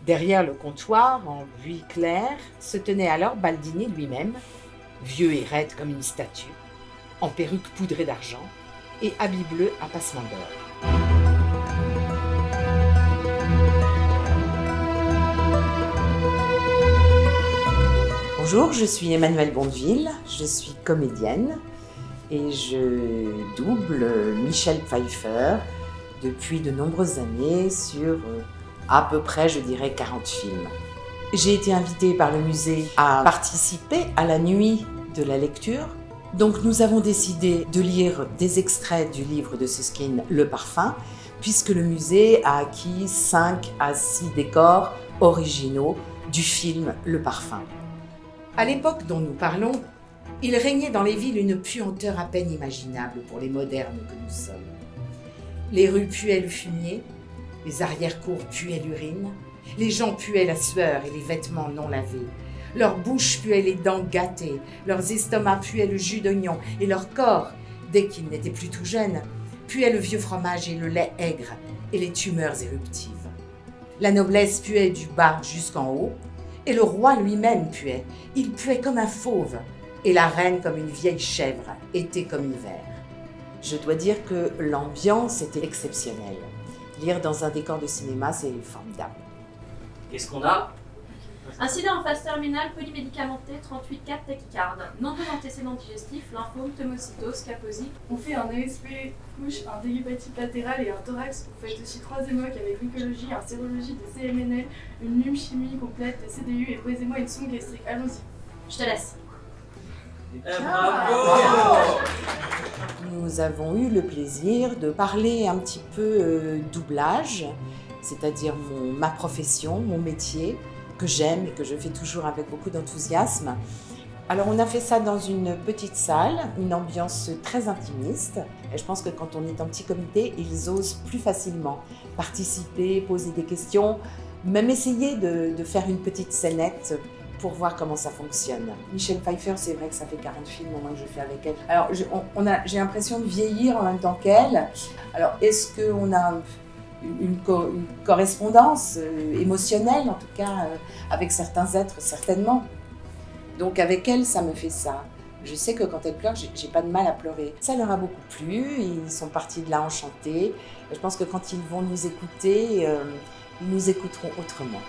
Derrière le comptoir, en buis clair, se tenait alors Baldini lui-même, vieux et raide comme une statue, en perruque poudrée d'argent et habit bleu à passement d'or. Bonjour, je suis Emmanuelle Bondeville, je suis comédienne et je double Michel Pfeiffer depuis de nombreuses années sur à peu près, je dirais, 40 films. J'ai été invitée par le musée à participer à la nuit de la lecture. Donc nous avons décidé de lire des extraits du livre de Suskind, Le Parfum, puisque le musée a acquis 5 à 6 décors originaux du film Le Parfum. À l'époque dont nous parlons, il régnait dans les villes une puanteur à peine imaginable pour les modernes que nous sommes. Les rues puaient le fumier, les arrière-cours puaient l'urine, les gens puaient la sueur et les vêtements non lavés. Leurs bouches puaient les dents gâtées, leurs estomacs puaient le jus d'oignon et leur corps, dès qu'ils n'étaient plus tout jeunes, puaient le vieux fromage et le lait aigre et les tumeurs éruptives. La noblesse puait du bas jusqu'en haut, et le roi lui-même puait. Il puait comme un fauve, et la reine comme une vieille chèvre, été comme hiver. Je dois dire que l'ambiance était exceptionnelle. Lire dans un décor de cinéma, c'est formidable. Qu'est-ce qu'on a? Incident en phase terminale polymédicamentée 38-4 tachycarde. Nombreux antécédents digestifs, lymphome, pneumocytose, kaposie. On fait un ESP couche, un déglutatite latéral et un thorax. On fait aussi 3 émocs avec glycologie, un sérologie de CMNL, une chimie complète, des CDU et posez-moi une sonde gastrique. Allons-y. Je te laisse. Bravo! Nous avons eu le plaisir de parler un petit peu doublage, c'est-à-dire ma profession, mon métier, que j'aime et que je fais toujours avec beaucoup d'enthousiasme. Alors on a fait ça dans une petite salle, une ambiance très intimiste. Et je pense que quand on est en petit comité, ils osent plus facilement participer, poser des questions, même essayer de faire une petite scénette pour voir comment ça fonctionne. Michel Pfeiffer, c'est vrai que ça fait 40 films au moins que je fais avec elle. Alors j'ai l'impression de vieillir en même temps qu'elle. Alors est-ce qu'on a une correspondance émotionnelle, en tout cas avec certains êtres, certainement. Donc avec elle, ça me fait ça. Je sais que quand elle pleure, j'ai pas de mal à pleurer. Ça leur a beaucoup plu, ils sont partis de là enchantés. Je pense que quand ils vont nous écouter, ils nous écouteront autrement.